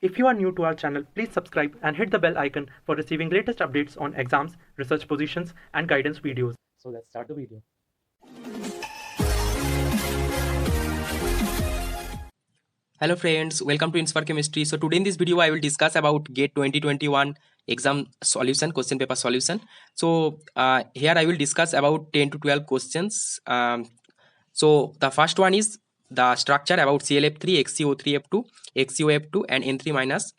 If you are new to our channel, please subscribe and hit the bell icon for receiving latest updates on exams, research positions, and guidance videos. So let's start the video. Hello friends, welcome to Inspire Chemistry. So today in this video I will discuss about GATE 2021 exam solution, question paper solution. So here I will discuss about 10 to 12 questions. So the first one is the structure about ClF3, XCO3F2, XCOF2 and N3 minus.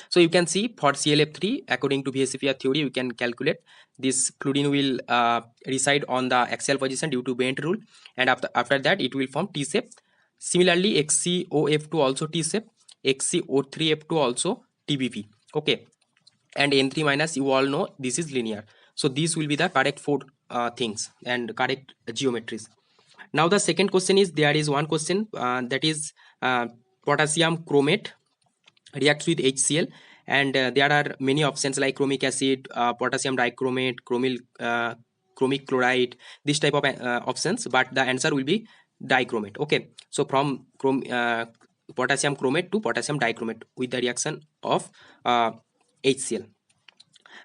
So you can see for ClF3, according to VSEPR theory, you can calculate this fluorine will reside on the axial position due to bend rule, and after that it will form T shape. Similarly, XCOF2 also T shape, XCO3F2 also TBP. Okay, and N3 minus, you all know this is linear. So these will be the correct four things and correct geometries. Now the second question is, there is one question that is potassium chromate reacts with HCl, and there are many options like chromic acid, potassium dichromate, chromic chloride, this type of options, but the answer will be dichromate. Okay, so from potassium chromate to potassium dichromate with the reaction of HCl.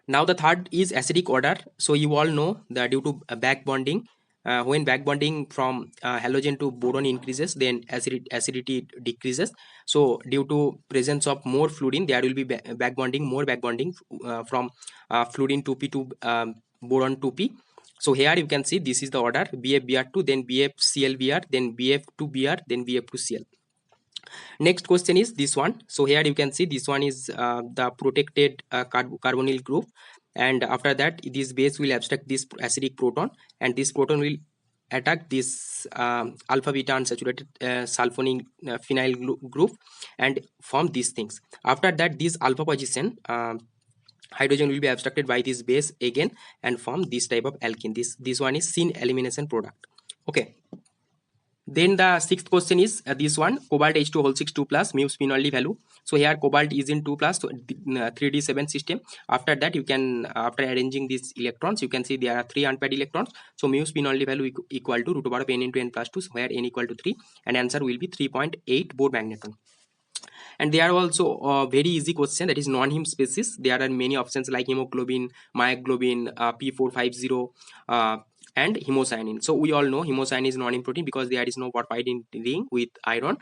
Now the third is acidic order. So you all know that due to back bonding, when back bonding from halogen to boron increases, then acidity decreases. So due to presence of more fluorine, there will be back bonding, more back bonding from fluorine 2p to boron 2p. So here you can see this is the order: BF-Br2, then BF-Cl-Br, then BF2-Br, then BF2-Cl. Next question is this one. So here you can see this one is the protected carbonyl group, and after that this base will abstract this acidic proton, and this proton will attack this alpha beta unsaturated sulfonyl phenyl group and form these things. After that, this alpha position hydrogen will be abstracted by this base again and form this type of alkene. This one is syn elimination product. Okay. Then the sixth question is this one: cobalt H2 whole 6 2 plus mu spin only value. So here cobalt is in 2 plus, so 3d7 system. After that, you can after arranging these electrons, you can see there are 3 unpaired electrons. So mu spin only value equal to root over of n into n plus 2, where n equal to 3, and answer will be 3.8 Bohr magneton. And there are also very easy question, that is non-heme species. There are many options like hemoglobin, myoglobin, P450, and hemocyanin. So we all know hemocyanin is non-heme protein because there is no porphyrin ring with iron.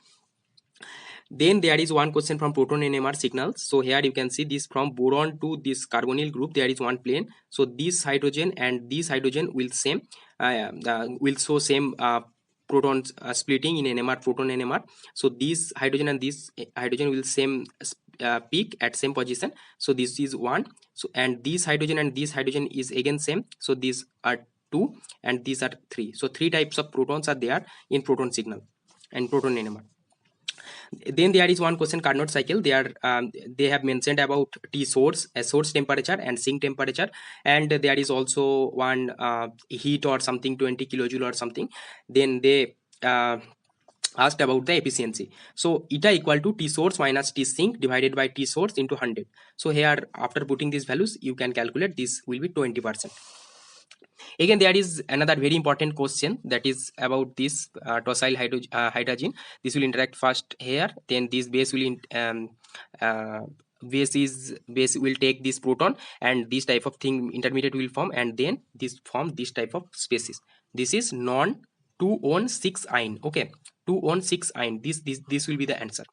Then there is one question from proton NMR signals. So here you can see this from boron to this carbonyl group, there is one plane. So this hydrogen and this hydrogen will show same protons splitting in NMR, proton NMR. So this hydrogen and this hydrogen will same peak at same position. So this is one. So and this hydrogen and this hydrogen is again same. So these are 2 and these are 3. So 3 types of protons are there in proton signal and proton NMR. Then there is one question, Carnot cycle. They have mentioned about T source, source temperature and sink temperature, and there is also one heat or something 20 kilojoule or something. Then they asked about the efficiency. So eta equal to T source minus T sink divided by T source into 100. So here after putting these values, you can calculate this will be 20%. Again, there is another very important question, that is about this tosyl hydrogen. This will interact first here, then this base will base will take this proton, and this type of thing intermediate will form, and then this form this type of species. This is non 2on6 ion. Okay, 2on6 ion. This will be the answer.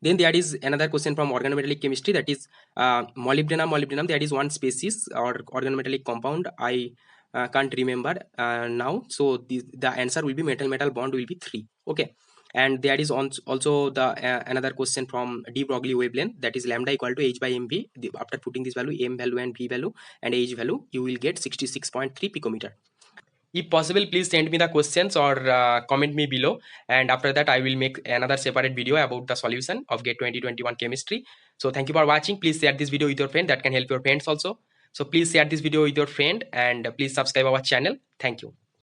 Then there is another question from organometallic chemistry, that is molybdenum. There is one species or organometallic compound. I can't remember now. So the answer will be metal bond will be 3. Okay. And there is also the another question from de Broglie wavelength, that is lambda equal to h by mv. After putting this value, m value and v value and h value, you will get 66.3 picometer. If possible, please send me the questions or comment me below, and after that I will make another separate video about the solution of GATE 2021 chemistry. So thank you for watching. Please share this video with your friend, that can help your friends also. So please share this video with your friend, and please subscribe our channel. Thank you.